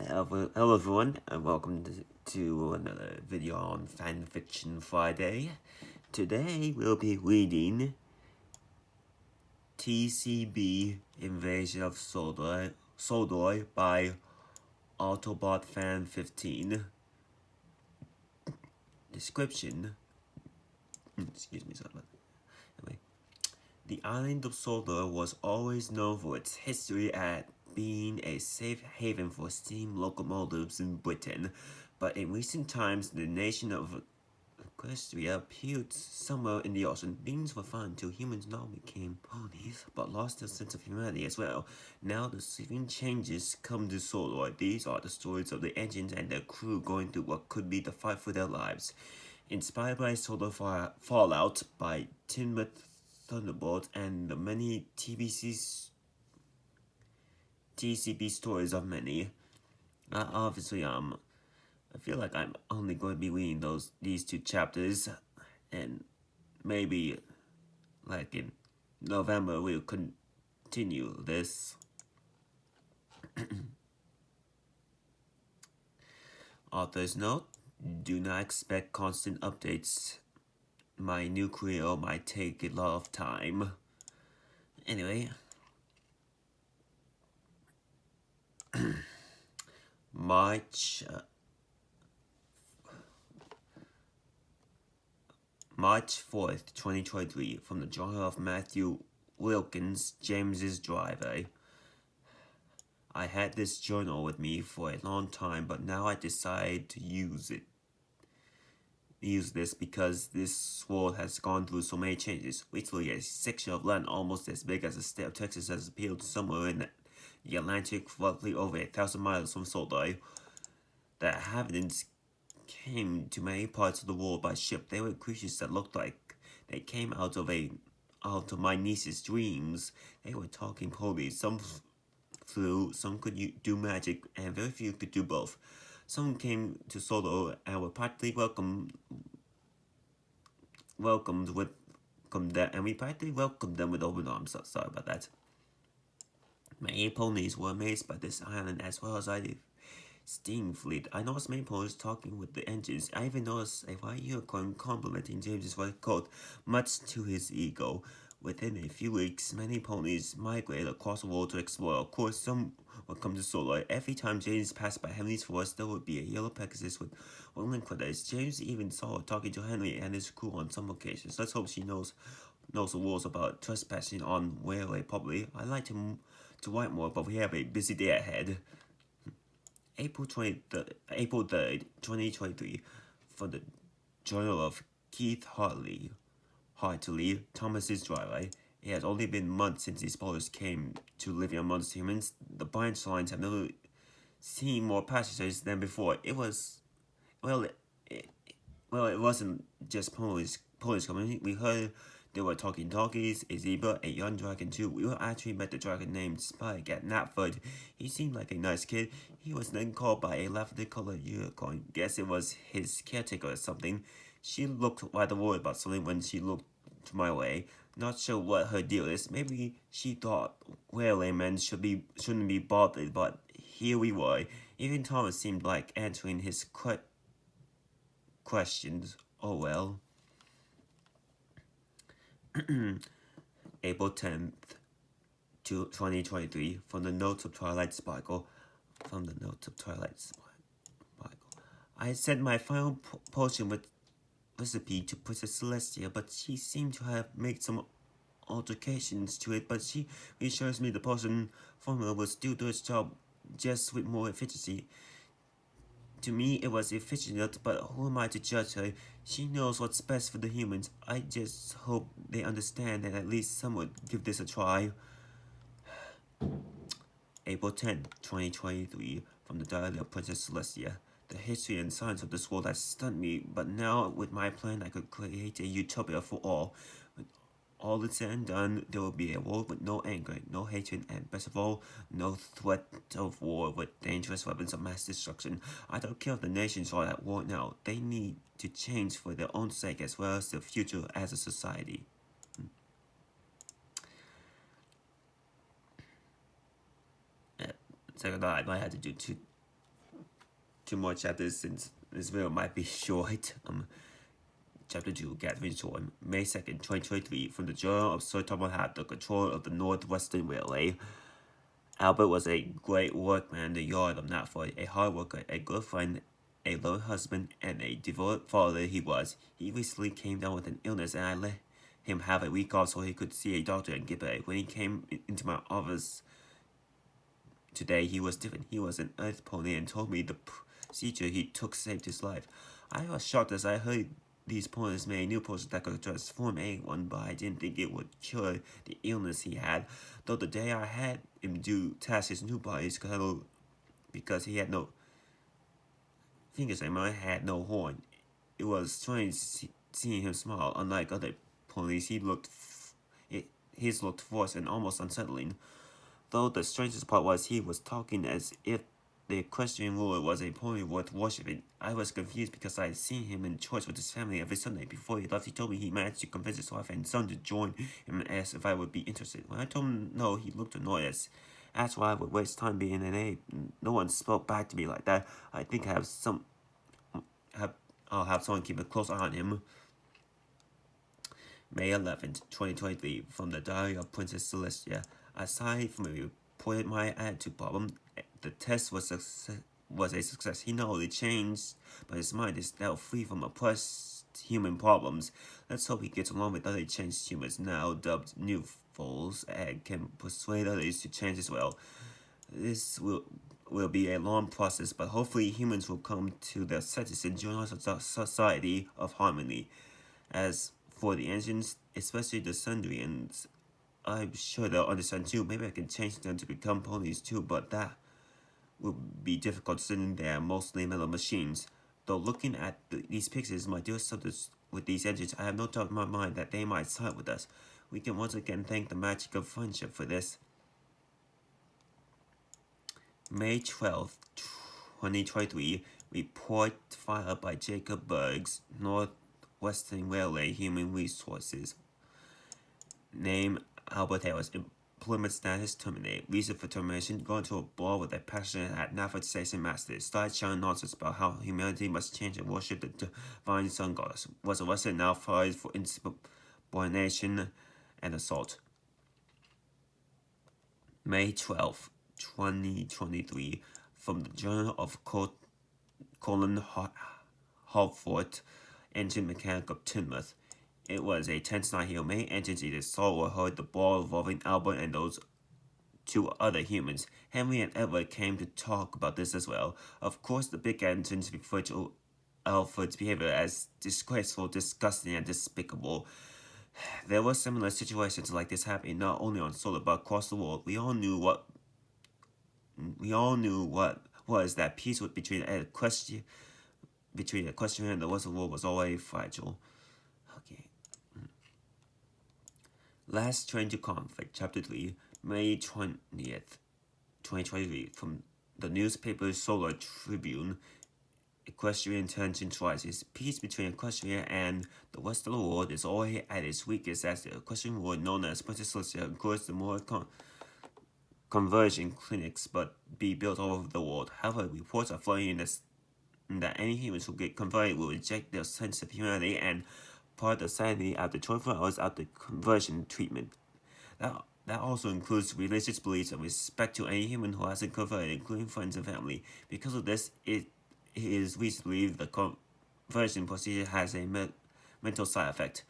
Hello everyone, and welcome to another video on Fanfiction Friday. Today we'll be reading TCB Invasion of Sodor by Autobot Fan 15. Description. Excuse me, sorry about that. Anyway, the island of Sodor was always known for its history at being a safe haven for steam locomotives in Britain, but in recent times the nation of Equestria appeared somewhere in the ocean. Beings were fun till humans now became ponies, but lost their sense of humanity as well. Now the sweeping changes come to Sodor. These are the stories of the engines and their crew going through what could be the fight for their lives. Inspired by Sodor Fallout by Tinmouth Thunderbolt and the many TCB stories of many. Obviously, I feel like I'm only going to be reading these two chapters, and maybe, like in November, we'll continue this. Author's note: do not expect constant updates. My new career might take a lot of time. Anyway. March 4th, 2023, from the journal of Matthew Wilkins, James's driveway. I had this journal with me for a long time, but now I decide to use this because this world has gone through so many changes. Recently, a section of land almost as big as the state of Texas has appeared somewhere in the Atlantic, roughly over 1,000 miles from Sodor. The inhabitants came to many parts of the world by ship. They were creatures that looked like they came out of my niece's dreams. They were talking ponies. Some flew, some could do magic, and very few could do both. Some came to Sodor and were practically welcomed and we practically welcomed them with open arms. Sorry about that. Many ponies were amazed by this island as well as the steam fleet. I noticed many ponies talking with the engines. I even noticed a white unicorn complimenting James's white coat, much to his ego. Within a few weeks, many ponies migrated across the world to explore. Of course, some would come to Sodor. Every time James passed by Henry's forest, there would be a yellow Pegasus with whirling feathers. James even saw her talking to Henry and his crew on some occasions. Let's hope she knows the rules about trespassing on railway property. I'd like to write more, but we have a busy day ahead. April 3rd, 2023, from the journal of Keith Hartley, Thomas's driveway. It has only been months since these spoilers came to living amongst humans. The branch lines have never seen more passengers than before. It wasn't just ponies coming. We heard they were talking donkeys, a zebra, a young dragon too. We actually met the dragon named Spike at Knapford. He seemed like a nice kid. He was then called by a lavender-colored unicorn. Guess it was his caretaker or something. She looked rather worried about something when she looked to my way. Not sure what her deal is. Maybe she thought railwaymen shouldn't be bothered, but here we were. Even Thomas seemed like answering his questions. Oh well. April 10th, 2023, from the Notes of Twilight Sparkle. I sent my final potion with recipe to Princess Celestia, but she seemed to have made some alterations to it, but she reassures me the potion formula will still do its job, just with more efficiency. To me, it was efficient, but who am I to judge her? She knows what's best for the humans. I just hope they understand and at least some would give this a try. April 10th, 2023, from the Diary of Princess Celestia. The history and science of this world has stunned me, but now with my plan I could create a utopia for all. When all is said and done, there will be a world with no anger, no hatred, and best of all, no threat of war with dangerous weapons of mass destruction. I don't care if the nations are at war now. They need to change for their own sake as well as their future as a society. Second, I might have to do 2 more chapters since this video might be short. Chapter 2, Gathering Storm, May 2nd, 2023, from the Journal of Sir Thomas had the control of the Northwestern Railway. Albert was a great workman in the yard of Knapford, a hard worker, a good friend, a loyal husband, and a devoted father he was. He recently came down with an illness, and I let him have a week off so he could see a doctor and get better. When he came into my office today, he was different. He was an earth pony and told me the procedure he took saved his life. I was shocked as I heard these ponies made a new potion that could transform anyone, but I didn't think it would cure the illness he had. Though the day I had him do test his new body's cuddle because he had no fingers and mine had no horn. It was strange seeing him smile. Unlike other ponies, his looked forced and almost unsettling. Though the strangest part was he was talking as if the equestrian ruler was a pony worth worshipping. I was confused because I had seen him in church with his family every Sunday. Before he left, he told me he managed to convince his wife and son to join him and asked if I would be interested. When I told him no, he looked annoyed, asked why I would waste time being an aide. No one spoke back to me like that. I think I'll have someone keep a close eye on him. May 11th, 2023, from the Diary of Princess Celestia. Aside from a reported my attitude problem, the test was a success. He not only changed, but his mind is now free from oppressed human problems. Let's hope he gets along with other changed humans now dubbed new foals and can persuade others to change as well. This will be a long process, but hopefully humans will come to their senses and join our society of harmony. As for the engines, especially the Sundrians, I'm sure they'll understand too. Maybe I can change them to become ponies too, but that will be difficult since they are mostly metal machines. Though looking at these pictures, my dear subjects with these engines, I have no doubt in my mind that they might side with us. We can once again thank the magic of friendship for this. May 12th, 2023, report filed by Jacob Bergs, Northwestern Railway Human Resources. Name Albert Harris. Employment status terminated. Reason for termination: going to a ball with a passionate at Knapford Station master. Started shouting nonsense about how humanity must change and worship the divine sun goddess. Was arrested and now fired for insubordination and assault. May 12th, 2023, from the Journal of Colin Halford, engine mechanic of Teignmouth. It was a tense night here. Many engines either saw or heard the ball involving Albert and those 2 other humans. Henry and Edward came to talk about this as well. Of course, the big engines referred to Alfred's behavior as disgraceful, disgusting, and despicable. There were similar situations like this happening not only on Sodor but across the world. We all knew what was that peace between the equestrian and the Western world was always fragile. Okay. Last Train to Conflict, Chapter 3, May 20th, 2023, from the newspaper Solar Tribune. Equestrian tensions rises. Peace between Equestria and the Western world is already at its weakest as the equestrian world known as Princess Celestia encourages more conversion clinics but be built all over the world. However, reports are flowing that any humans who get converted will reject their sense of humanity and part of sanity after 24 hours after conversion treatment. That also includes religious beliefs and respect to any human who hasn't converted, including friends and family. Because of this, it is reason to believe the conversion procedure has a mental side effect.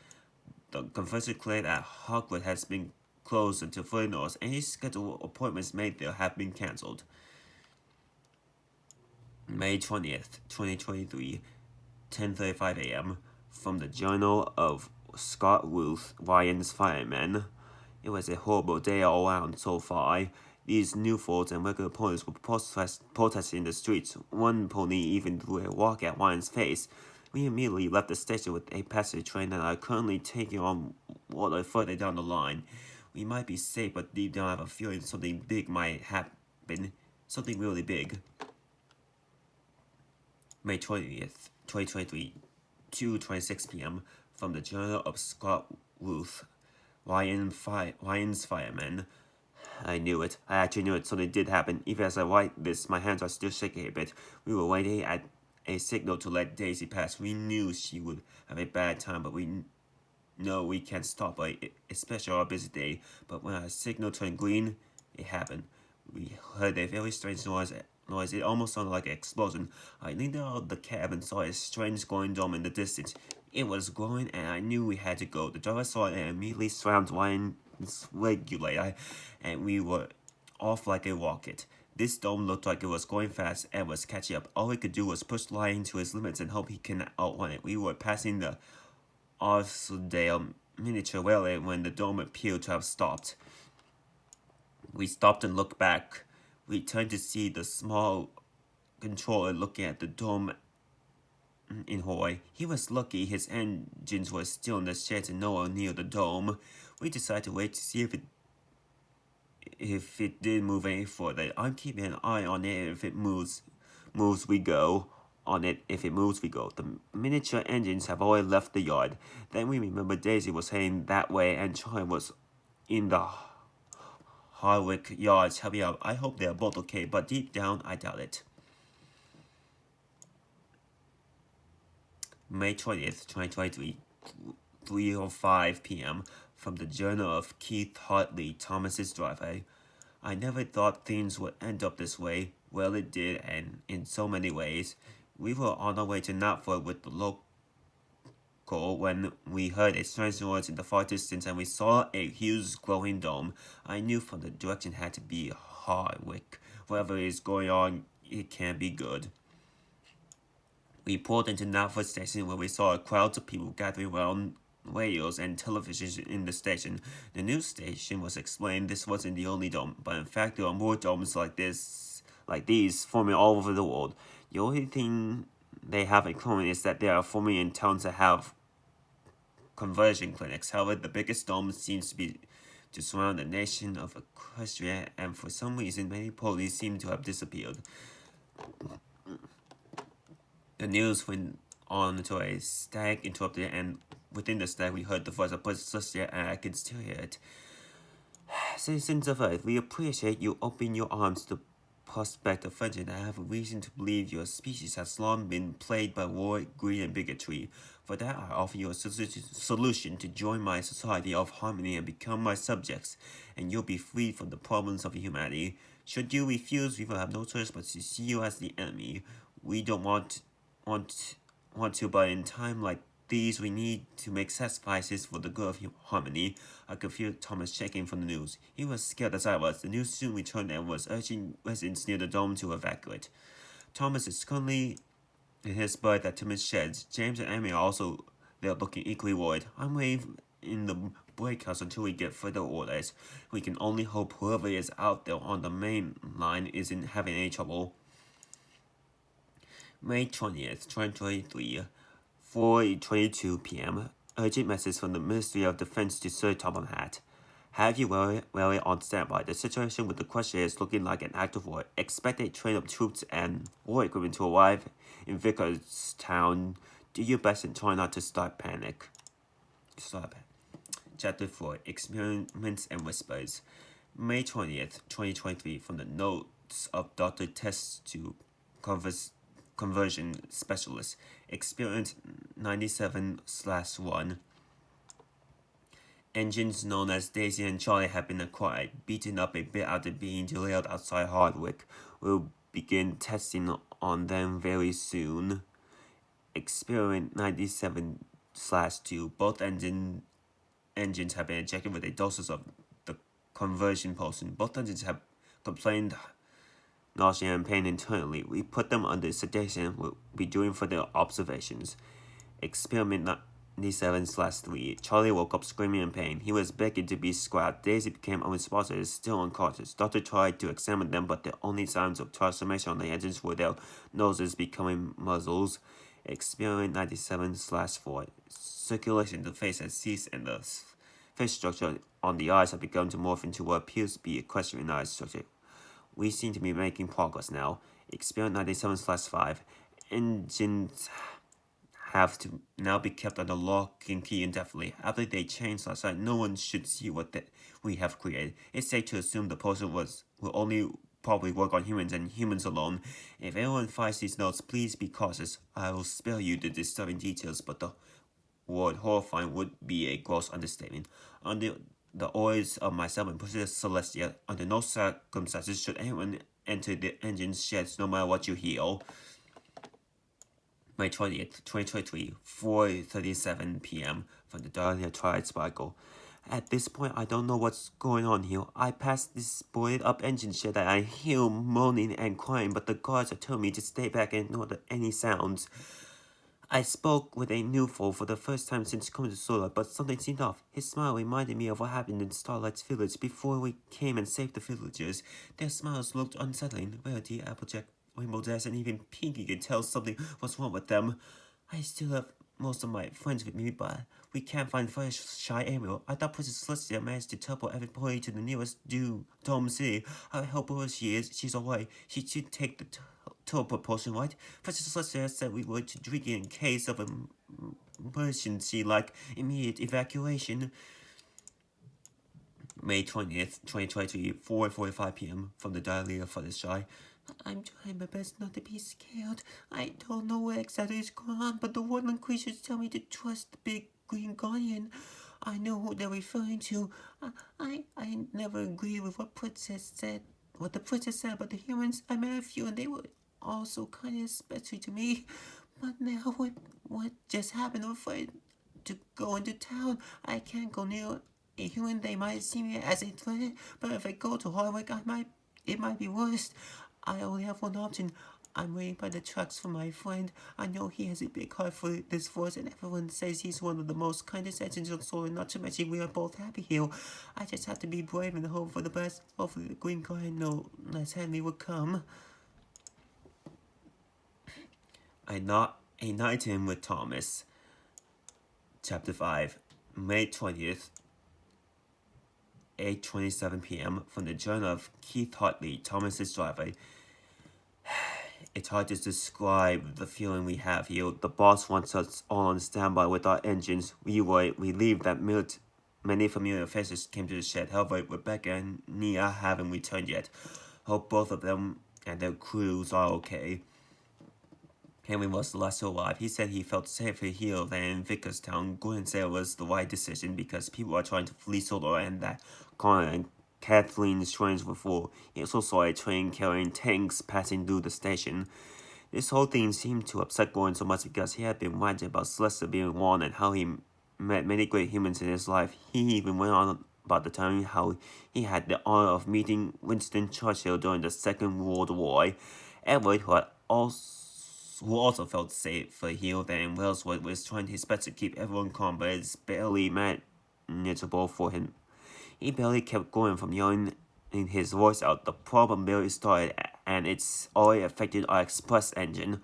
The conversion clinic at Hogwarts has been closed until further notice. Any scheduled appointments made there have been cancelled. May 20th, 2023, 10:35 a.m. from the Journal of Scott Ruth, Ryan's Firemen. It was a horrible day all around so far. These new folds and regular ponies were protesting in the streets. One pony even threw a rock at Ryan's face. We immediately left the station with a passenger train and are currently taking on water further down the line. We might be safe, but deep down I have a feeling something big might happen. Something really big. May 20th, 2023, 2:26 p.m. from the Journal of Scott Ruth, Ryan's Firemen. I knew it. I actually knew it. Something did happen. Even as I write this, my hands are still shaking a bit. We were waiting at a signal to let Daisy pass. We knew she would have a bad time, but we know we can't stop her, especially on a busy day. But when our signal turned green, it happened. We heard a very strange noise. It almost sounded like an explosion. I leaned out of the cab and saw a strange glowing dome in the distance. It was glowing, and I knew we had to go. The driver saw it and immediately slammed Ryan's regulator, and we were off like a rocket. This dome looked like it was going fast and was catching up. All we could do was push Lion to his limits and hope he can outrun it. We were passing the Arsedale miniature railway when the dome appeared to have stopped. We stopped and looked back. We turned to see the small controller looking at the dome in Hawaii. He was lucky his engines were still in the sheds and nowhere near the dome. We decided to wait to see if it did move any further. I'm keeping an eye on it. If it moves we go. On it, if it moves, we go. The miniature engines have already left the yard. Then we remember Daisy was heading that way and Charlie was in the Hardwick yards helping out. I hope they are both okay, but deep down, I doubt it. May 20th, 2023, 3:05 p.m. From the Journal of Keith Hartley, Thomas's driveway. I never thought things would end up this way. Well, it did, and in so many ways. We were on our way to Knapford with the local when we heard a strange noise in the far distance and we saw a huge glowing dome. I knew from the direction it had to be Hardwick. Whatever is going on, it can't be good. We pulled into Knapford Station where we saw a crowd of people gathering around radios and televisions in the station. The news station was explained this wasn't the only dome, but in fact there are more domes like these forming all over the world. The only thing they have in common is that they are forming in towns that have conversion clinics. However, the biggest dome seems to be to surround the nation of Equestria, and for some reason many police seem to have disappeared. The news went on until a stag interrupted it, and within the stag we heard the voice of Patricia, and I can still hear it. Citizens of Earth, we appreciate you opening your arms to the prospect of friendship. I have a reason to believe your species has long been plagued by war, greed, and bigotry. For that, I offer you a solution to join my society of harmony and become my subjects, and you'll be freed from the problems of humanity. Should you refuse, we will have no choice but to see you as the enemy. We don't want to, but in time like these, we need to make sacrifices for the good of harmony. I could feel Thomas shaking from the news. He was scared as I was. The news soon returned and was urging residents near the dome to evacuate. Thomas is currently in his berth at Timmins Sheds. James and Amy are also there looking equally worried. I'm waiting in the breakhouse until we get further orders. We can only hope whoever is out there on the main line isn't having any trouble. May 20th, 2023, 4:22 p.m. Urgent message from the Ministry of Defense to Sir Tom Hat. Have you wary on standby. The situation with the question is looking like an act of war. Expect a train of troops and war equipment to arrive in Vicarstown. Do your best and try not to start panic. Chapter 4, Experiments and Whispers. May 20th, 2023, from the notes of Dr. Test to Conversion Specialist. Experiment 97/1. Engines known as Daisy and Charlie have been acquired, beaten up a bit after being delayed outside Hardwick. We'll begin testing on them very soon. Experiment 97/2. Both engines have been injected with a dosage of the conversion potion. Both engines have complained nausea and pain internally. We put them under sedation. We'll be doing further observations. Experiment 97/3. Charlie woke up screaming in pain. He was begging to be scrapped. Daisy became unresponsive, still unconscious. Doctor tried to examine them, but the only signs of transformation on the engines were their noses becoming muzzles. Experiment 97/4. Circulation in the face has ceased, and the face structure on the eyes have begun to morph into what appears to be equestrian eye structure. We seem to be making progress now. Experiment 97/5. Engines have to now be kept under lock and key indefinitely. After they changed last night, no one should see what we have created. It's safe to assume the poster will only probably work on humans and humans alone. If anyone finds these notes, please be cautious. I will spare you the disturbing details, but the word horrifying would be a gross understatement. Under the orders of myself and Princess Celestia, under no circumstances should anyone enter the engine's sheds, no matter what you hear. May 20th, 2023, 4:37 p.m. from the Dahlia Twilight Sparkle. At this point, I don't know what's going on here. I passed this boarded up engine shed and I hear moaning and crying, but the guards are telling me to stay back and ignore any sounds. I spoke with a new foe for the first time since coming to Sodor, but something seemed off. His smile reminded me of what happened in Starlight's village before we came and saved the villagers. Their smiles looked unsettling. Rarity, Applejack, Rainbow Dash, and even Pinky could tell something was wrong with them. I still have most of my friends with me, but we can't find fresh shy Ariel. I thought Princess Celestia managed to teleport everybody to the nearest Dome City. I hope wherever she is, she's alright. She should take the teleport potion, right? Princess Celestia said we were to drink it in case of emergency, like immediate evacuation. May 20th, 2023, 4:45 p.m. from the Diary of Fluttershy. I'm trying my best not to be scared. I don't know what exactly is going on, but the woodland creatures tell me to trust the big green guardian. I know who they're referring to. I never agree with what the princess said about the humans. I met a few and they were also kind of special to me. But now what just happened? I'm afraid to go into town. I can't go near a human. They might see me as a threat, but if I go to Hardwick, it might be worse. I only have one option. I'm waiting by the tracks for my friend. I know he has a big heart for this force, and everyone says he's one of the most kindest agents on Sodor. Not to mention we are both happy here. I just have to be brave and hope for the best. Hopefully the Green Guardian no less Henry will come. A Night In with Thomas. Chapter 5. May 20th, 8:27 p.m. from the journal of Keith Hartley, Thomas's driver. It's hard to describe the feeling we have here. The boss wants us all on standby with our engines. We were relieved that many familiar faces came to the shed. However, Rebecca and Nia haven't returned yet. Hope both of them and their crews are okay. Henry was the last to arrive. He said he felt safer here than in Vickerstown. Gordon said it was the right decision because people are trying to flee Sodor and that Connor and Kathleen's trains were full. He also saw a train carrying tanks passing through the station. This whole thing seemed to upset Gordon so much because he had been ranting about Celestia being wrong and how he met many great humans in his life. He even went on about the time how he had the honor of meeting Winston Churchill during the Second World War. Edward, who also felt safer here than Wellswood, was trying his best to keep everyone calm, but it's barely manageable for him. He barely kept going from yelling his voice out. The problem barely started, and it's already affected our express engine.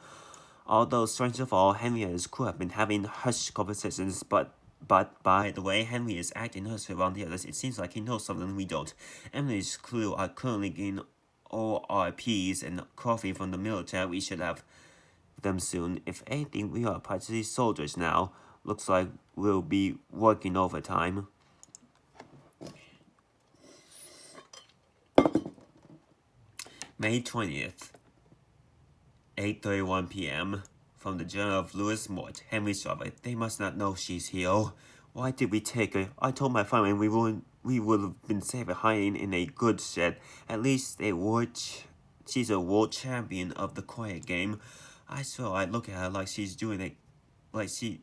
Although, strange of all, Henry and his crew have been having hushed conversations, but by the way Henry is acting hush around the others, it seems like he knows something we don't. Emily's crew are currently getting ORPs and coffee from the military. We should have them soon. If anything, we are practically soldiers now. Looks like we'll be working overtime. May 20th, 8:31 p.m. from the Journal of Louis Mort, Henry's driver. They must not know she's here. Why did we take her? I told my family we would have been safer hiding in a goods shed. At least she's a world champion of the quiet game. I swear I look at her like she's doing it, like she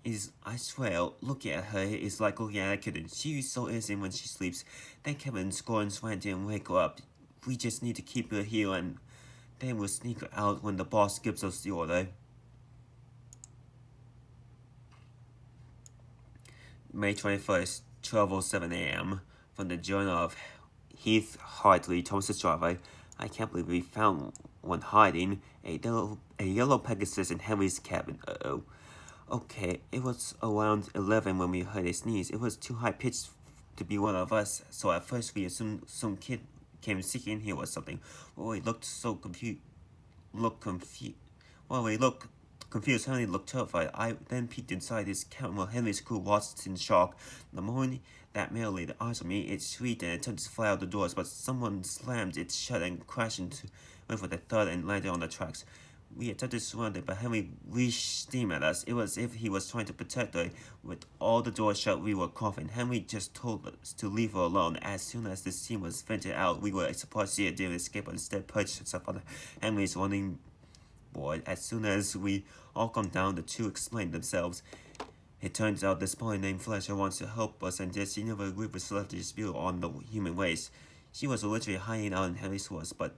is. I swear, looking at her is like looking at a kitten. She's so innocent when she sleeps. Then Kevin scorns went and wake her up. We just need to keep her here and then we'll sneak her out when the boss gives us the order. May 21st, 12:07 a.m. from the Journal of Heath Hartley, Thomas's driver. I can't believe we found one hiding. A yellow Pegasus in Henry's cabin. Uh-oh. Okay, it was around 11 when we heard a sneeze. It was too high-pitched to be one of us, so at first we assumed some kid came seeking here or something. Well, we looked so confused. Well, we looked Confused, Henry looked terrified. I then peeked inside his cabin while Henry's crew watched in shock. The moment that male laid eyes on me, it shrieked and attempted to fly out the doors, but someone slammed it shut and crashed into went with a thud and landed on the tracks. We attempted to surround it, but Henry reached steam at us. It was as if he was trying to protect her. With all the doors shut, we were coughing. Henry just told us to leave her alone. As soon as the steam was vented out, we were surprised she didn't escape, but instead perched herself on Henry's running board. As soon as we all come down, the two explained themselves. It turns out this boy named Fletcher wants to help us, and yet she never agreed with Celestia's view on the human race. She was literally hiding out in Henry's horse, but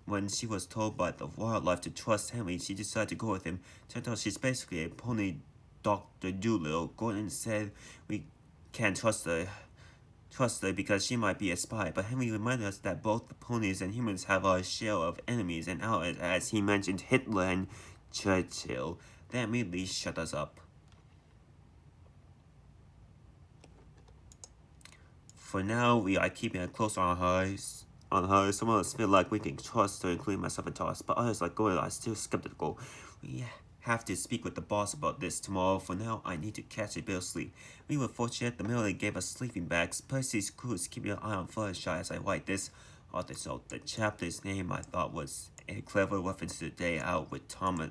when she was told by the wildlife to trust Henry, she decided to go with him. Turned out she's basically a pony Dr. Doolittle. Gordon said we can't trust her because she might be a spy, but Henry reminded us that both the ponies and humans have our share of enemies and allies, as he mentioned Hitler and Churchill. That immediately shut us up. For now, we are keeping a close eye on her. Some of us feel like we can trust her, including myself and Toss, but others like Gordon are still skeptical. We have to speak with the boss about this tomorrow. For now, I need to catch a bit of sleep. We were fortunate the military gave us sleeping bags. Percy's crew is keeping an eye on Fluttershy as I write this. Author's note: the chapter's name I thought was a clever reference to the day out with Thomas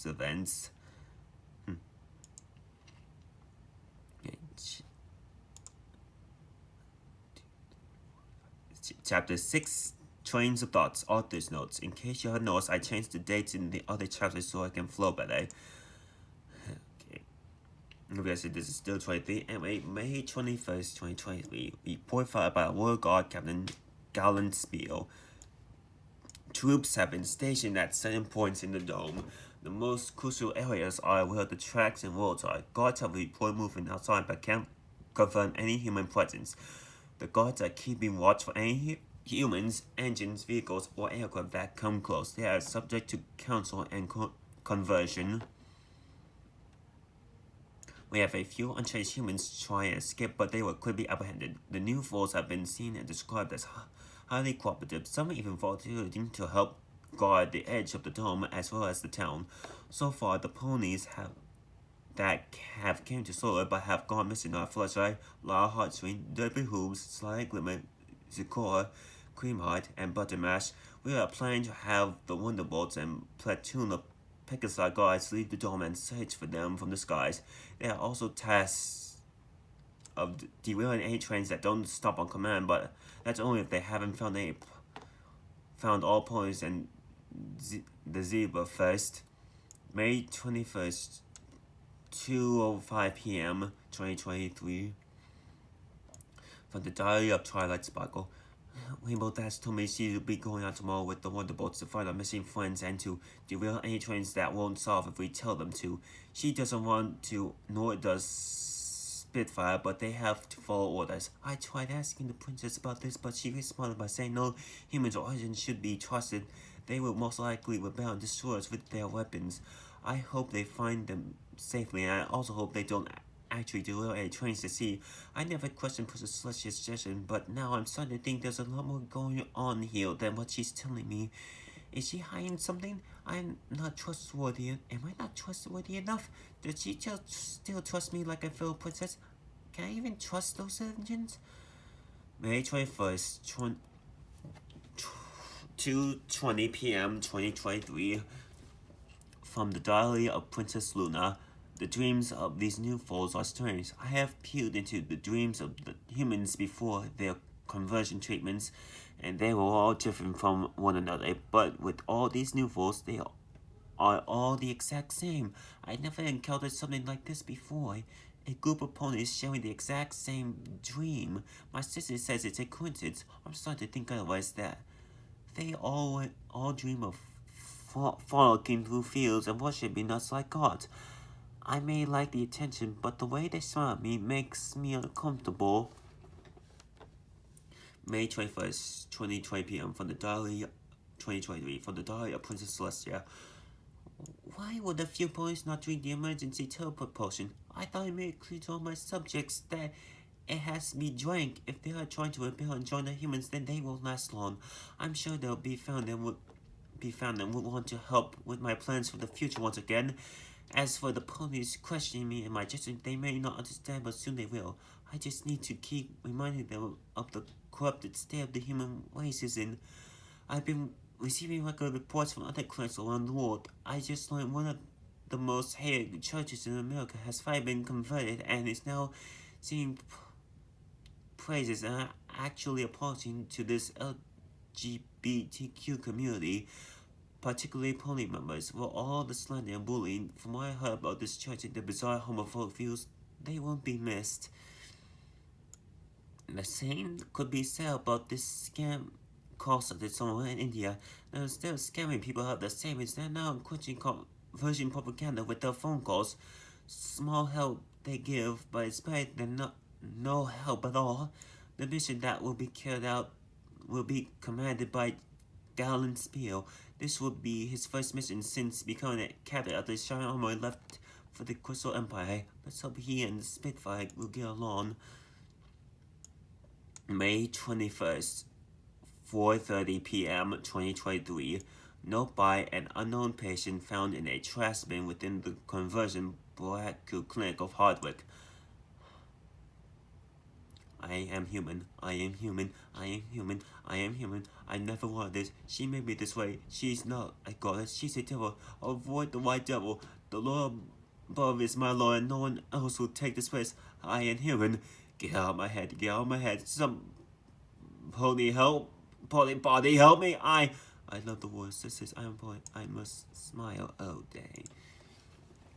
events. Chapter 6, Trains of Thoughts, Author's Notes. In case you haven't noticed, I changed the dates in the other chapters so I can flow better. Okay. Obviously, this is still 23. Anyway, May 21st, 2023. Report filed by Royal Guard Captain Gallant Spiel. Troops have been stationed at certain points in the dome. The most crucial areas are where the tracks and roads are. Guards have reported movement outside but can't confirm any human presence. The guards are keeping watch for any humans, engines, vehicles, or aircraft that come close. They are subject to counsel and conversion. We have a few untrained humans try and escape, but they were quickly apprehended. The new foes have been seen and described as highly cooperative. Some even volunteering to help guard the edge of the dome as well as the town. So far, the ponies that have came to Sodor but have gone missing are Fluttershy, Lara Heartstring, Derby Hooves, Sly Glimmer, Zikora, Creamheart, and Buttermash. We are planning to have the Wonderbolts and platoon of Pegasus guards leave the dome and search for them from the skies. They are also tasked of derailing any trains that don't stop on command, but that's only if they haven't found all ponies and the zebra first. May 21st, 2:05 p.m. 2023. From the Diary of Twilight Sparkle. Rainbow Dash told me she will be going out tomorrow with the Wonderbolts to find our missing friends and to derail any trains that won't solve if we tell them to. She doesn't want to, nor does Spitfire, but they have to follow orders. I tried asking the princess about this, but she responded by saying no humans or agents should be trusted. They will most likely rebel and destroy us with their weapons. I hope they find them safely, and I also hope they don't actually derail any trains to see. I never questioned Princess Celestia's suggestion, but now I'm starting to think there's a lot more going on here than what she's telling me. Is she hiding something? I'm not trustworthy. Am I not trustworthy enough? Does she still trust me like a fellow princess? Can I even trust those engines? May 21st, 2:20 p.m. 2023. From the Diary of Princess Luna. The dreams of these new foes are strange. I have peered into the dreams of the humans before their conversion treatments, and they were all different from one another. But with all these new foes, they are all the exact same. I never encountered something like this before. A group of ponies sharing the exact same dream. My sister says it's a coincidence. I'm starting to think otherwise, that they all dream of frolicking through fields and worshiping us like gods. I may like the attention, but the way they smile at me makes me uncomfortable. May 21st, 2020 p.m. from the Diary 2023. From the Diary of Princess Celestia. Why would a few ponies not drink the emergency teleport potion? I thought it made it clear to all my subjects that it has to be drank. If they are trying to rebel and join the humans, then they won't last long. I'm sure they'll be found and will be found and would want to help with my plans for the future once again. As for the ponies questioning me and my judgment, they may not understand, but soon they will. I just need to keep reminding them of the corrupted state of the human race is in. I've been receiving regular reports from other clinics around the world. I just learned one of the most hated churches in America has finally been converted and is now singing praises and actually approaching to this LGBTQ community, particularly pony members. For all the slander and bullying, from what I heard about this church and the bizarre homophobic views, they won't be missed. The same could be said about this scam call center somewhere in India. Now, instead of scamming people out of their savings, they're now encouraging conversion propaganda with their phone calls. Small help they give, but it's better than no help at all. The mission that will be carried out will be commanded by Galen Spiel. This will be his first mission since becoming a captain after his giant armor left for the Crystal Empire. Let's hope he and the Spitfire will get along. May 21st, 4:30 p.m. 2023. Note by an unknown patient found in a trash bin within the conversion Blackwood Clinic of Hardwick. I am human. I am human. I am human. I am human. I never wanted this. She made me this way. She's not a goddess. She's a devil. Avoid the white devil. The Lord above is my Lord, and no one else will take this place. I am human. Get out of my head. Get out of my head. Some pony help. Pony body help me. I love the words. This is I am boy. I must smile all day.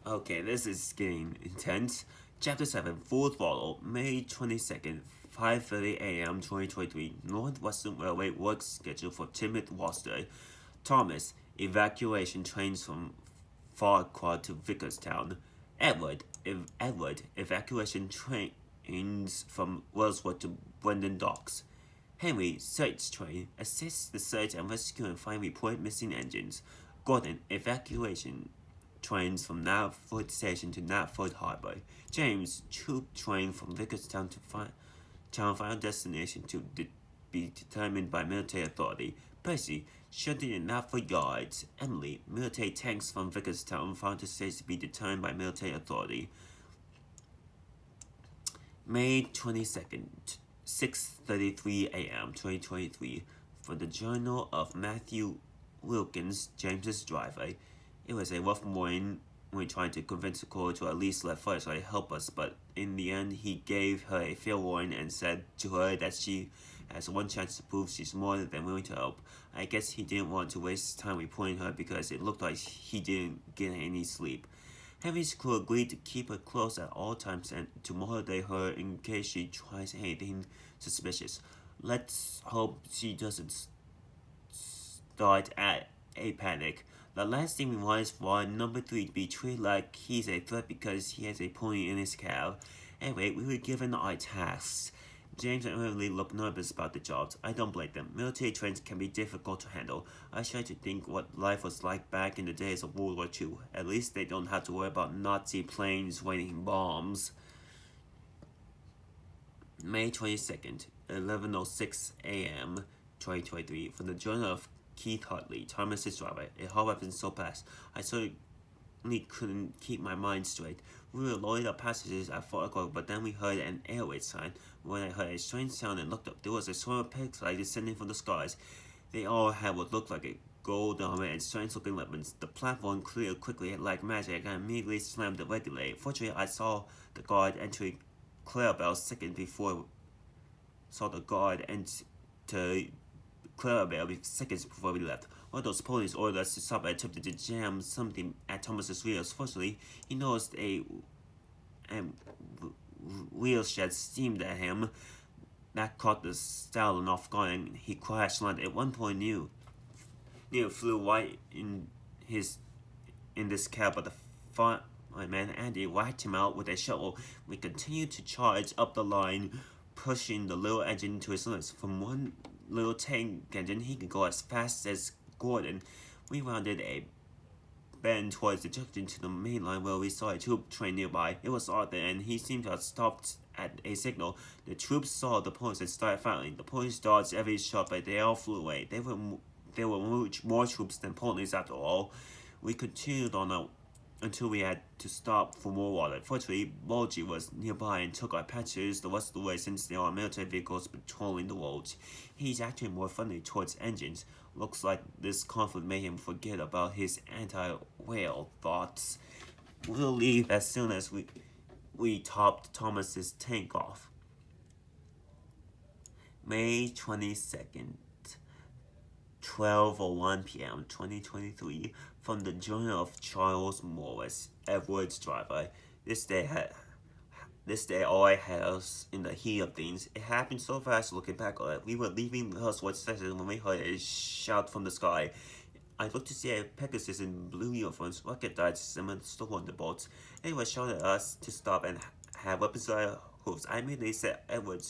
Okay, this is getting intense. Chapter 7, Full Throttle, May 22nd, 5:30 a.m. 2023. Northwestern Railway work schedule for Timothy Worcester. Thomas, evacuation trains from Farquhar to Vicarstown. Edward, evacuation trains from Wellsworth to Brendan Docks. Henry, search train, assists the search and rescue and find reported missing engines. Gordon, evacuation trains from Knapford Station to Knapford Harbour. James, troop train from Vicarstown to final destination to be determined by military authority. Percy, shunting in Knapford Yards. Emily, military tanks from Vicarstown final destination to be determined by military authority. May 22nd, 6:33 a.m. 2023. For the Journal of Matthew Wilkins, James's driver. It was a rough morning. We tried to convince the caller to at least let Firefly help us, but in the end he gave her a fair warning and said to her that she has one chance to prove she's more than willing to help. I guess he didn't want to waste time reporting her because it looked like he didn't get any sleep. Henry's crew agreed to keep her close at all times and to monitor her in case she tries anything suspicious. Let's hope she doesn't start at a panic. The last thing we want is for number 3 to be treated like he's a threat because he has a pony in his cab. Anyway, we were given our tasks. James and Emily look nervous about the jobs. I don't blame them. Military trains can be difficult to handle. I try to think what life was like back in the days of World War II. At least they don't have to worry about Nazi planes raining bombs. May 22nd, 11:06 a.m. 2023. From the Journal of Keith Hartley, Thomas's driver. A hot weapon so fast, I certainly couldn't keep my mind straight. We were loading up passengers at 4 o'clock, but then we heard an airway sign. When I heard a strange sound and looked up, there was a swarm of pigs descending from the skies. They all had what looked like a gold armor and strange-looking weapons. The platform cleared quickly like magic, and I immediately slammed the regulator. Fortunately, I saw the guard entering Clarabelle seconds before. Saw the guard enter Clarabelle seconds before we left. One of those ponies ordered us to stop and attempted to jam something at Thomas's wheels. Fortunately, he noticed a wheel shed steamed at him. That caught the stallion off guard and he crashed landed. At one point, Neil flew right in this cab, but the fireman Andy whacked him out with a shovel. We continued to charge up the line, pushing the little engine to its limits. From one little tank engine, he could go as fast as Gordon. We rounded a bend towards the junction to the main line where we saw a troop train nearby. It was Arthur, and he seemed to have stopped at a signal. The troops saw the ponies and started firing. The ponies dodged every shot, but they all flew away. They were there were more troops than ponies after all. We continued on until we had to stop for more water. Fortunately, Bulgy was nearby and took our patches the rest of the way since there are military vehicles patrolling the roads. He's actually more friendly towards engines. Looks like this conflict made him forget about his anti-whale thoughts. We'll leave as soon as we topped Thomas's tank off. May 22nd, 12:01 p.m. 2023, from the journal of Charles Morris, Edward's driver. This day all I had us in the heat of things. It happened so fast looking back on it. We were leaving the Husward station when we heard a shout from the sky. I looked to see a Pegasus in blue uniforms, rocket darts, similar to thunderbolts. It was shouting at us to stop and have weapons at our hooves. I immediately set Edward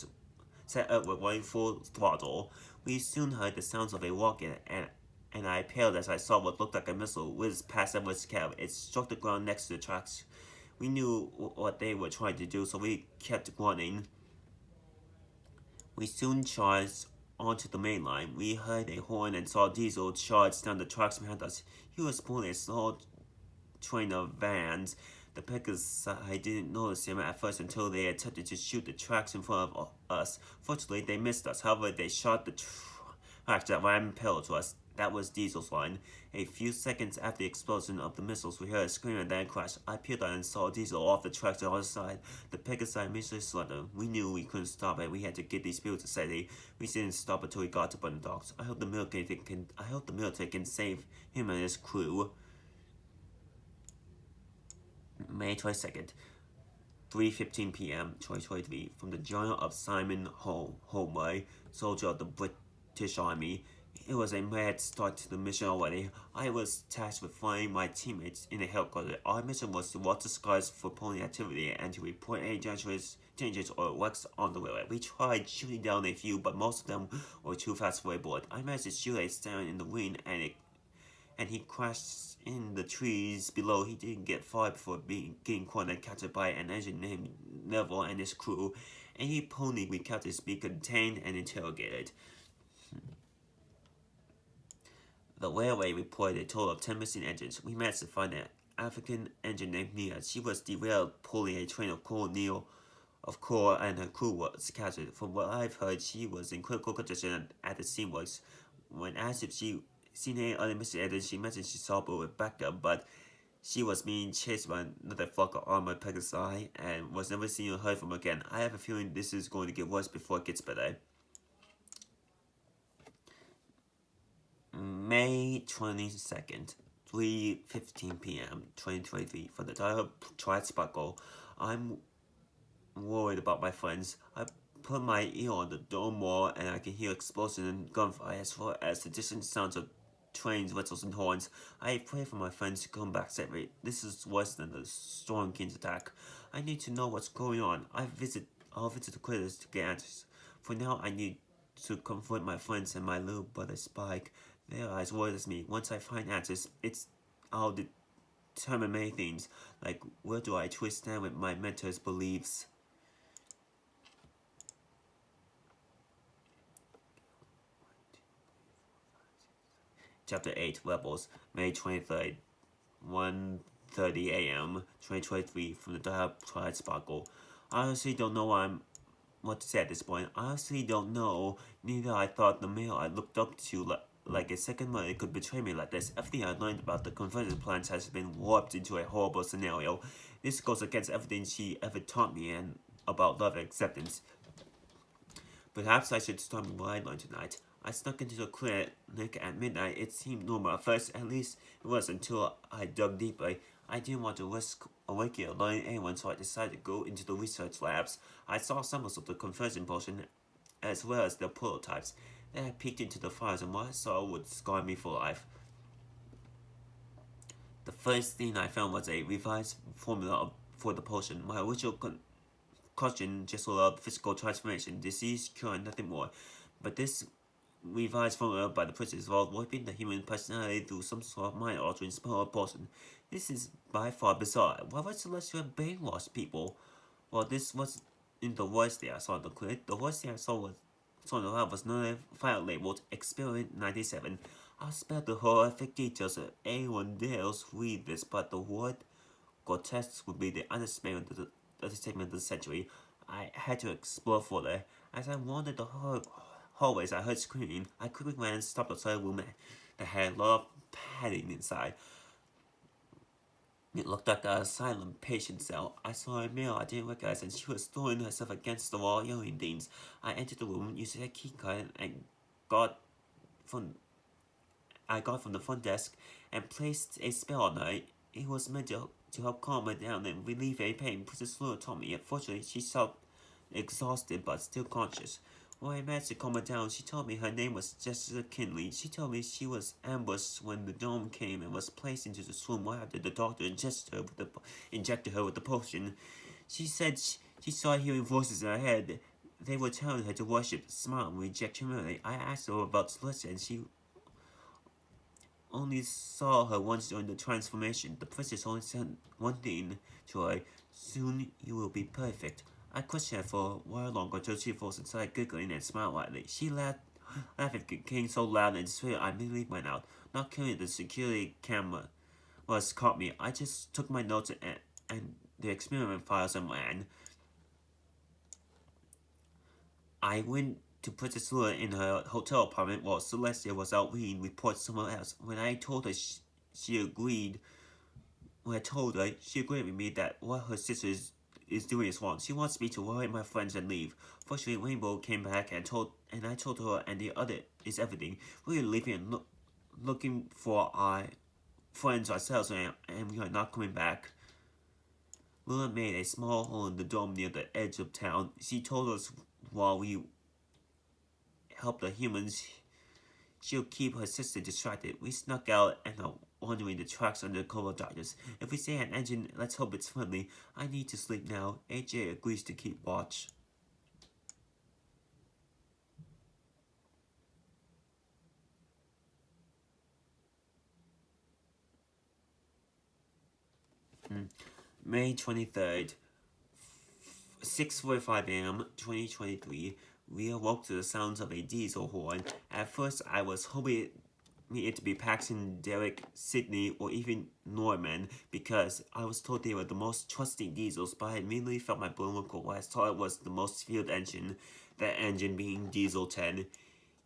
running full throttle. We soon heard the sounds of a rocket, and I paled as I saw what looked like a missile whiz past Edward's cab. It struck the ground next to the tracks. We knew what they were trying to do, so we kept running. We soon charged onto the main line. We heard a horn and saw Diesel charge down the tracks behind us. He was pulling a small train of vans. The Pegasus, I didn't notice him at first until they attempted to shoot the tracks in front of us. Fortunately, they missed us. However, they shot the tracks that ran parallel to us. That was Diesel's line. A few seconds after the explosion of the missiles, we heard a scream and then a crash. I peered out and saw Diesel off the tracks on the other side. The Pegasus immediately surrendered. We knew we couldn't stop it. We had to get these people to safety. We didn't stop until we got to Button Docks. I hope the military can save him and his crew. May 22nd, 3:15 p.m. 2023, from the Journal of Simon Holmway, soldier of the British Army. It was a mad start to the mission already. I was tasked with flying my teammates in a helicopter. Our mission was to watch the skies for pony activity and to report any dangerous changes or wrecks on the railway. We tried shooting down a few, but most of them were too fast for a bullet. I managed to shoot a Stallion in the wing, and he crashed in the trees below. He didn't get far before getting caught and captured by an engine named Neville and his crew. Any pony we captured is being contained and interrogated. The railway reported a total of 10 missing engines. We managed to find an African engine named Nia. She was derailed pulling a train of coal. And her crew was captured. From what I've heard, she was in critical condition at the steamworks. When asked if she seen any other missing engines, she mentioned she saw but with backup, but she was being chased by another flock of armored Pegasi and was never seen or heard from again. I have a feeling this is going to get worse before it gets better. May 22nd, 3:15 p.m. 2023, for the Dial Tried Sparkle. I'm worried about my friends. I put my ear on the dome wall and I can hear explosions and gunfire as well as the distant sounds of trains, whistles, and horns. I pray for my friends to come back safely. This is worse than the Storm King's attack. I need to know what's going on. I'll visit the critters to get answers. For now, I need to confront my friends and my little brother Spike. Their eyes worries me. Once I find answers, I'll determine many things, like where do I twist stand with my mentor's beliefs. Chapter 8, Rebels, May 23rd, 1:30 a.m. 2023, from the Dial Tried Sparkle. I honestly don't know what to say at this point. I honestly don't know. Neither I thought the male I looked up to like a second mother could betray me like this. Everything I learned about the conversion plans has been warped into a horrible scenario. This goes against everything she ever taught me and about love and acceptance. Perhaps I should start what I learned tonight. I snuck into the clinic at midnight. It seemed normal at first, at least it was until I dug deeply. I didn't want to risk awakening or learning anyone, so I decided to go into the research labs. I saw samples of the conversion potion as well as the prototypes. Then I peeked into the files, and what I saw would scar me for life. The first thing I found was a revised formula for the potion. My original concoction just allowed physical transformation, disease, cure, and nothing more. But this revised formula by the princess involved warping the human personality through some sort of mind-altering spell or potion. This is by far bizarre. Why would Celestia brainwash people? Well, this wasn't the worst thing I saw in the clinic. The worst thing I saw in the lab was another file labeled Experiment 97. I'll spare the horrific details if anyone dares read this, but the word grotesque would be the understatement of the century. I had to explore further. As I wandered the hallways, I heard screaming. I quickly ran and stopped outside a room that had a lot of padding inside. It looked like a silent patient cell. I saw a male I didn't recognize, and she was throwing herself against the wall, yelling things. I entered the room, using a keycard, and got from I got from the front desk and placed a spell on her. It was meant to help calm her down and relieve any pain. Princess Luna told me. Unfortunately, she felt exhausted but still conscious. When I managed to calm her down, she told me her name was Jessica Kinley. She told me she was ambushed when the dome came and was placed into the room right after the doctor injected her with the potion. She said she started hearing voices in her head. They were telling her to worship, smile, and reject humanity. I asked her about Celestia, and she only saw her once during the transformation. The princess only said one thing to her: "Soon you will be perfect." I questioned her for a while longer until she falls inside, giggling and smiled lightly. She laughing came so loud and sweet I immediately went out. Not caring the security camera was caught me. I just took my notes and the experiment files and ran. I went to Princess Luna in her hotel apartment while Celestia was out reading reports somewhere else. When I told her she agreed, when I told her, she agreed with me that what her sister is doing is wrong. She wants me to worry my friends and leave. Fortunately, Rainbow came back and I told her and the other is everything. We are leaving and looking for our friends ourselves and we are not coming back. Luna made a small hole in the dome near the edge of town. She told us while we helped the humans, she'll keep her sister distracted. We snuck out and are wandering the tracks under cover of darkness. If we see an engine, let's hope it's friendly. I need to sleep now. AJ agrees to keep watch. May 23rd, 6:45 a.m., 2023. We awoke to the sounds of a diesel horn. At first, I was hoping it to be Paxton, Derek, Sydney, or even Norman because I was told they were the most trusting diesels, but I immediately felt my blood cool when I saw it was the most fueled engine, that engine being Diesel 10.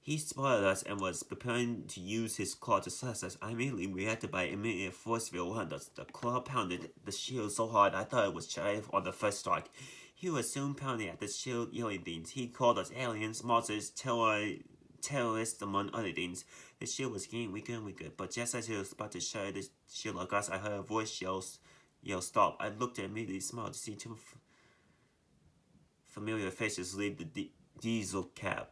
He spotted us and was preparing to use his claw to slash us. I immediately reacted by emitting a force field around us. The claw pounded the shield so hard I thought it was Sheriff on the first strike. He was soon pounding at the shield, yelling things. He called us aliens, monsters, terrorists, among other things. The shield was getting weaker and weaker, but just as he was about to shatter the shield like us, I heard a voice yell stop. I looked and immediately smiled to see two familiar faces leave the diesel cab.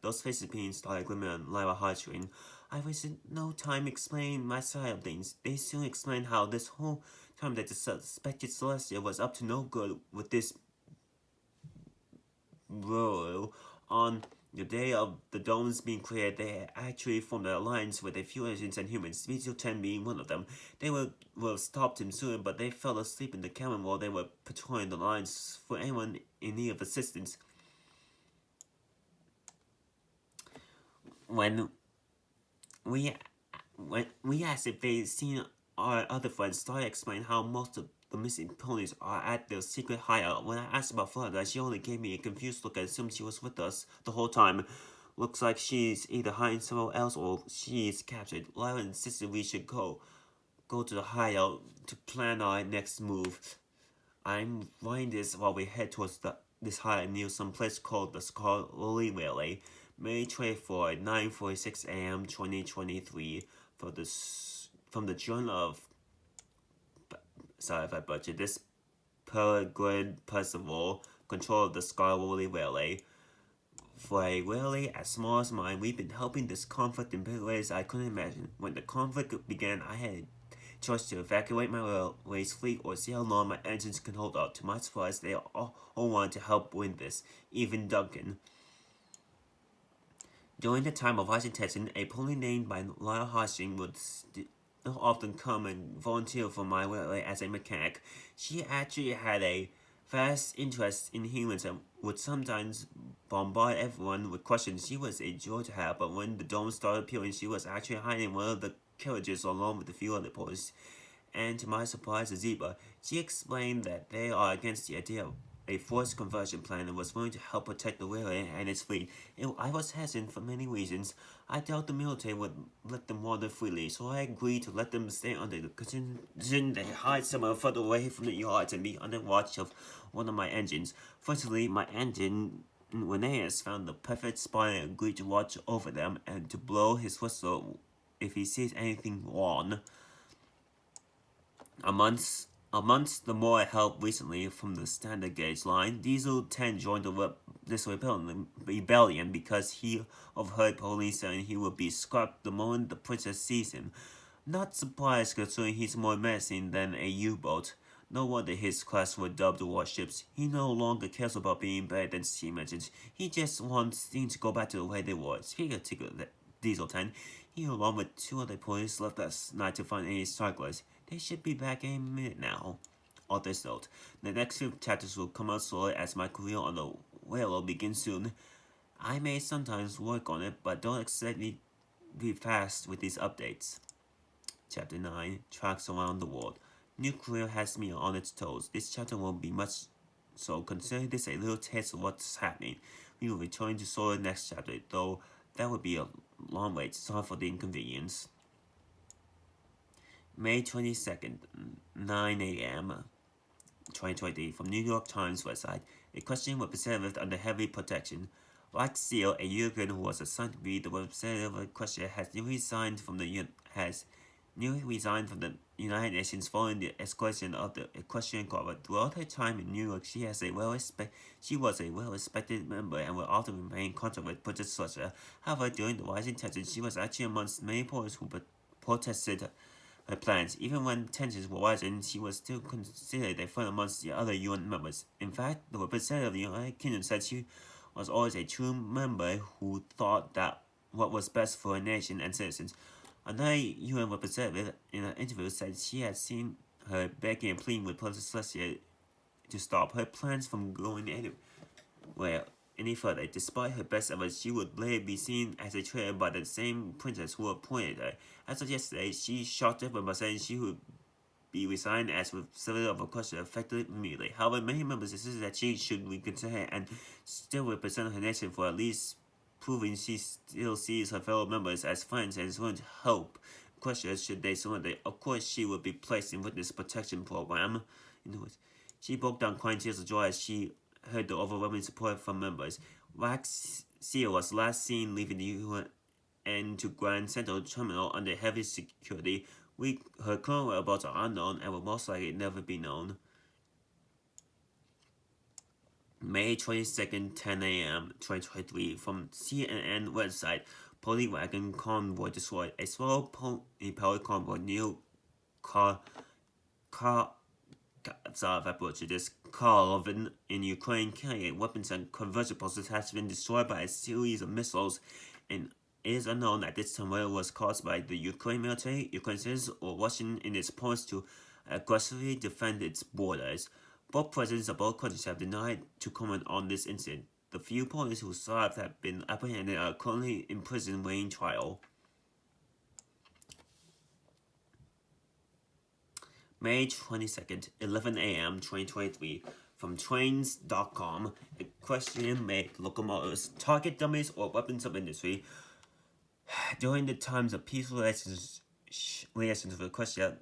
Those faces being started glimmering on Lyra heartstring. I wasted no time explaining my side of things. They soon explained how this whole time that the suspected Celestia was up to no good with this bureau. On the day of the domes being cleared, they actually formed an alliance with a few agents and humans, Visual 10 being one of them. They would have stopped him soon, but they fell asleep in the cabin while they were patrolling the lines for anyone in need of assistance. When we asked if they'd seen our other friends, Starlight explained how most of the missing ponies are at their secret hideout. When I asked about Florida, she only gave me a confused look and assumed she was with us the whole time. Looks like she's either hiding somewhere else or she's captured. Lyra insisted we should go to the hideout to plan our next move. I'm writing this while we head towards this hideout near some place called the Scarlet Railway. May 24, 9:46 a.m. 2023 from the Journal of, sorry if I butchered this, Peregrine Percival, control of the Scarlet Railway. For a railway as small as mine, we've been helping this conflict in big ways I couldn't imagine. When the conflict began, I had a choice to evacuate my railway's fleet or see how long my engines can hold out. To my surprise, they all wanted to help win this, even Duncan. During the time of rising tension, a pony named by Lyra Hastings would often come and volunteer for my railway as a mechanic. She actually had a vast interest in humans and would sometimes bombard everyone with questions. She was a joy to have, but when the dome started appearing, she was actually hiding one of the carriages along with a few other boys. And to my surprise, Zeba, she explained that they are against the idea of a forced conversion plan and was willing to help protect the whaler and its fleet. I was hesitant for many reasons. I doubt the military would let them wander freely, so I agreed to let them stay under the condition they hide somewhere further away from the yards and be under watch of one of my engines. Fortunately, my engine Linnaeus found the perfect spot and agreed to watch over them and to blow his whistle if he sees anything wrong. Amongst the more help recently from the standard gauge line, Diesel 10 joined this rebellion because he overheard police saying he would be scrapped the moment the princess sees him. Not surprised considering he's more menacing than a U-boat. No wonder his class were dubbed warships. He no longer cares about being better than steam engines. He just wants things to go back to the way they were. Speaking of Diesel 10, he along with two other police left last night to find any stragglers. They should be back in a minute now. On this note, the next few chapters will come out slowly as my career on the railroad begins soon. I may sometimes work on it, but don't expect me to be fast with these updates. Chapter 9, Tracks Around the World. New career has me on its toes. This chapter won't be much, so consider this a little taste of what's happening. We will return to Sodor next chapter, though that would be a long wait. Sorry for the inconvenience. May 22nd, 9 a.m. 2020, from New York Times website. A question representative under heavy protection. Like Seal, a European who was assigned to be the representative of the question has newly resigned from the United Nations following the escalation of the Equestrian Corps. Throughout her time in New York, she was a well-respected member and will often remain in contact with protests such as. However, during the rising tensions, she was actually amongst many poets who protested her plans. Even when tensions were rising, she was still considered a friend amongst the other UN members. In fact, the representative of the United Kingdom said she was always a true member who thought that what was best for her nation and citizens. Another UN representative in an interview said she had seen her begging and pleading with Princess to stop her plans from going anywhere any further. Despite her best efforts, she would later be seen as a traitor by the same princess who appointed her. As of yesterday, she shocked everyone by saying she would be resigned as representative of a question effective immediately. However, many members insisted that she should reconsider and still represent her nation for at least proving she still sees her fellow members as friends and is willing to help questioners should they surrender. Of course, she would be placed in witness protection program. She broke down crying tears of joy as she heard the overwhelming support from members. Wax Seal was last seen leaving the UN to Grand Central Terminal under heavy security. Her current whereabouts are unknown and will most likely never be known. May 22nd, 10 a.m. 2023, from CNN website. Police wagon convoy destroyed. A small pony-powered convoy near Karlovin in Ukraine carrying weapons and conversion posts has been destroyed by a series of missiles, and it is unknown at this time whether it was caused by the Ukraine military, Ukraine citizens, or Russian in its post to aggressively defend its borders. Both presidents of both countries have denied to comment on this incident. The few police who survived have been apprehended and are currently in prison waiting trial. May 22nd, 11 a.m. 2023, from trains.com. Equestrian made locomotives, target dummies, or weapons of industry. During the times of peaceful relations with Equestria,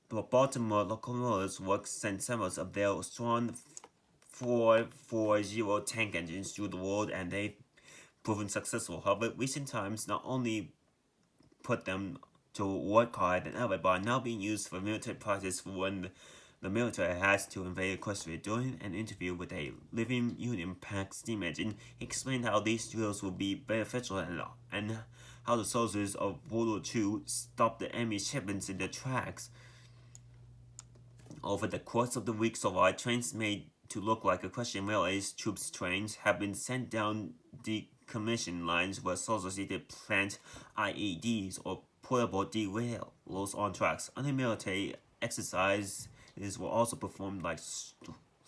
the Baltimore locomotives works sent several of their strong 440 tank engines through the world, and they've proven successful. However, recent times not only put them to work hard than ever, but are now being used for military practice for when the military has to invade Equestria. During an interview with a Living Union-packed steam engine, he explained how these drills will be beneficial and how the soldiers of World War II stopped the enemy shipments in their tracks. Over the course of the week so far, trains made to look like Equestrian Railways troops trains have been sent down decommissioned lines where soldiers either plant IEDs or portable derailleurs on tracks. Other military exercises were also performed like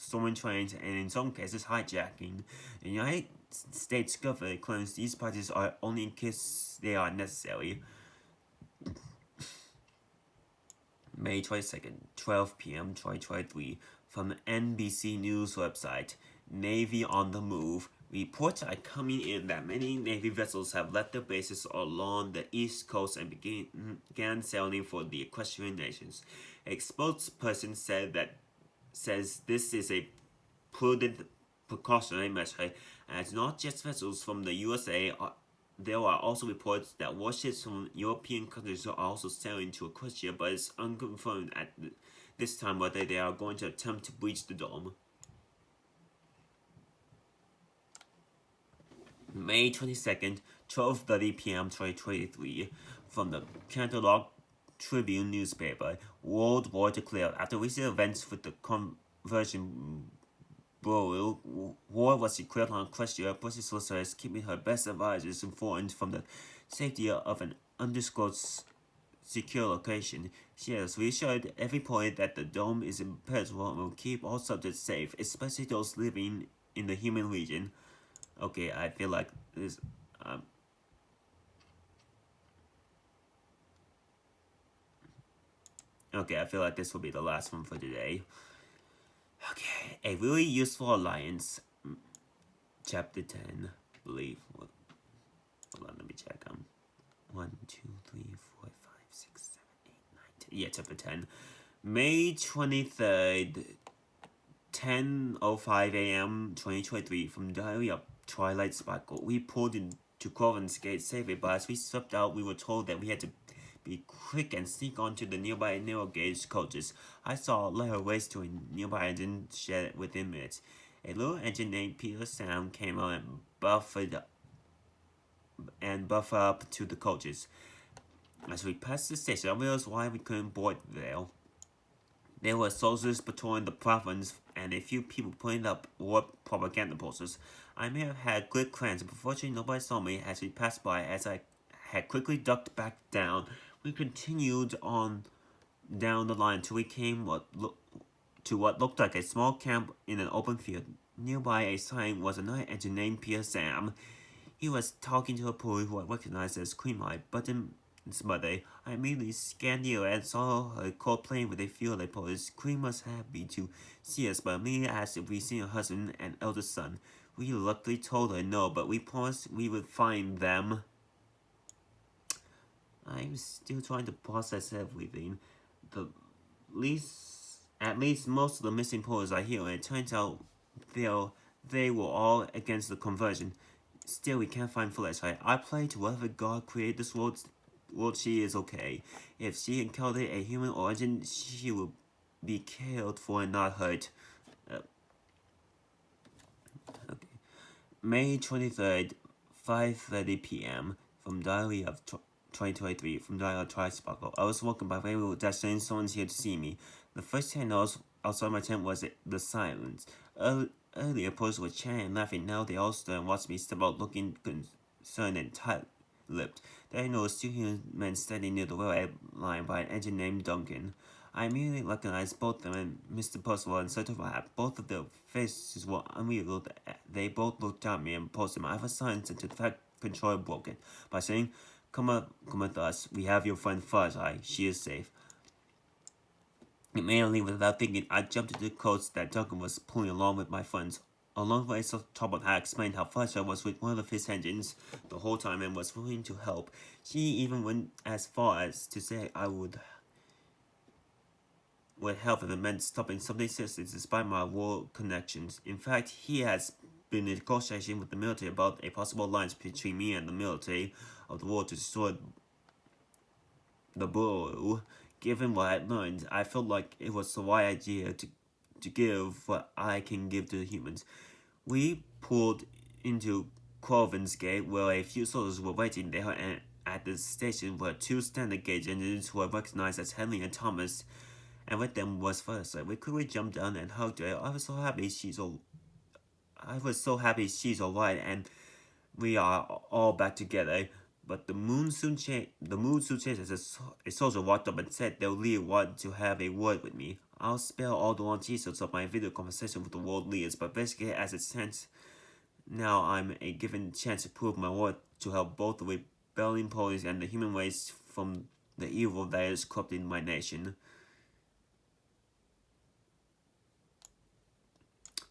stolen trains, and in some cases hijacking. The United States government claims these parties are only in case they are necessary. May 22nd, 12 p.m. 2023, from the NBC News website, Navy on the move. Reports are coming in that many Navy vessels have left their bases along the East Coast and began sailing for the equestrian nations. A spokesperson says this is a prudent precautionary measure, as not just vessels from the USA. There are also reports that warships from European countries are also sailing to Equestria, but it's unconfirmed at this time whether they are going to attempt to breach the dome. May 22nd, 12:30 p.m. 2023, from the Canterlot Tribune newspaper, World War declared. After recent events with the conversion bureau, war was declared on Equestria. British solicitors keeping her best advisors informed from the safety of an undisclosed secure location. She has reassured every point that the dome is impenetrable and will keep all subjects safe, especially those living in the human region. Okay, I feel like this. Okay, I feel like this will be the last one for today. Okay, a really useful alliance. Chapter 10, I believe. Hold on, let me check. 1, 2, 3, 4, 5, 6, 7, 8, 9, 10. Yeah, chapter 10. May 23rd, 10:05 a.m. 2023, from Diary of Twilight Sparkle. We pulled into Corvin's Gate safely, but as we swept out, we were told that we had to be quick and sneak onto the nearby narrow gauge coaches. I saw a letter race to a nearby engine shed within minutes. A little engine named Peter Sam came out and buffered up to the coaches. As we passed the station, I realized why we couldn't board there. There were soldiers patrolling the province and a few people putting up war propaganda posters. I may have had good plans, but fortunately nobody saw me as we passed by. As I had quickly ducked back down, we continued on down the line until we came to what looked like a small camp in an open field. Nearby a sign was another engine named Peter Sam. He was talking to a boy who I recognized as Cream-Eye, Button's mother. I immediately scanned the area and saw her caught playing with a field reporters. Cream was happy to see us, but immediately asked if we'd seen her husband and eldest son. We reluctantly told her no, but we promised we would find them. I'm still trying to process everything. At least most of the missing players are here, and it turns out they were all against the conversion. Still, we can't find Flashlight. I pray to whatever God created this world, she is okay. If she encountered a human origin, she would be cared for and not hurt. Okay. May 23rd, 5:30 p.m. from Diary of 2023, from Diary of Twilight Sparkle. I was walking by railroad destination. Someone's here to see me. The first thing I noticed outside my tent was the silence. Earlier, posts were chatting and laughing. Now they all stood and watched me step out, looking concerned and tight-lipped. Then I noticed two human men standing near the railway line by an engine named Duncan. I immediately recognized both them and Mr. Percival and Sodor. Both of their faces were unreal. They both looked at me and posted my signs into the fact control broken by saying, come with us. We have your friend Fuzz-Eye. She is safe. Immediately, without thinking, I jumped into the coach that Duncan was pulling along with my friends. Along the way, I Talbot had explained how Fletcher was with one of his engines the whole time and was willing to help. She even went as far as to say I would help if it meant stopping something seriously despite my war connections. In fact, he has been in negotiation with the military about a possible alliance between me and the military of the war to destroy the Bureau. Given what I learned, I felt like it was the right idea to give what I can give to the humans. We pulled into Corvin's Gate, where a few soldiers were waiting there, and at the station were two standard gauge engines who were recognized as Henley and Thomas, and with them was First. We quickly jumped down and hugged her. I was so happy she's alright, and we are all back together. But the mood soon changed. As a soldier walked up and said they'll leave want to have a word with me. I'll spell all the long details of my video conversation with the world leaders, but basically as it stands now, I'm a given chance to prove my worth to help both the rebellion police and the human race from the evil that is corrupting my nation.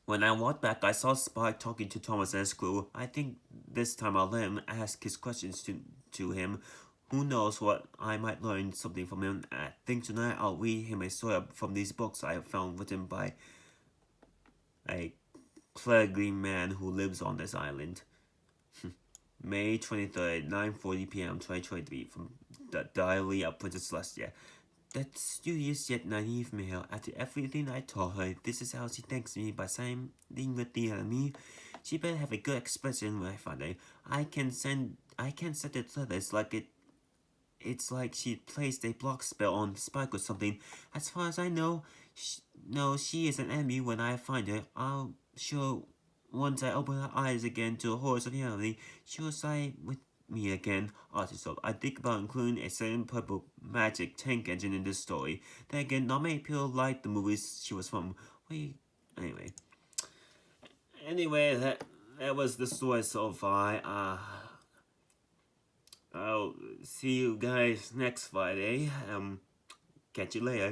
When I walked back, I saw Spike talking to Thomas and his crew. I think this time I'll let him ask his questions to him. Who knows what I might learn something from him. I think tonight I'll read him a story from these books I have found written by a clergy man who lives on this island. May 23rd, 9:40 p.m. 2023, from the Diary of Princess Celestia. That studious yet naive male, after everything I told her, this is how she thanks me by siding with the enemy. She better have a good expression when I find her. I can set the letters like it's like she placed a block spell on Spike or something. As far as I know, she is an enemy when I find her. I'll show once I open her eyes again to the horrors of reality, she'll side with me again. Also, I think about including a certain purple magic tank engine in this story. Then again, not many people like the movies she was from. Anyway. That was the story so far. I'll see you guys next Friday. Catch you later.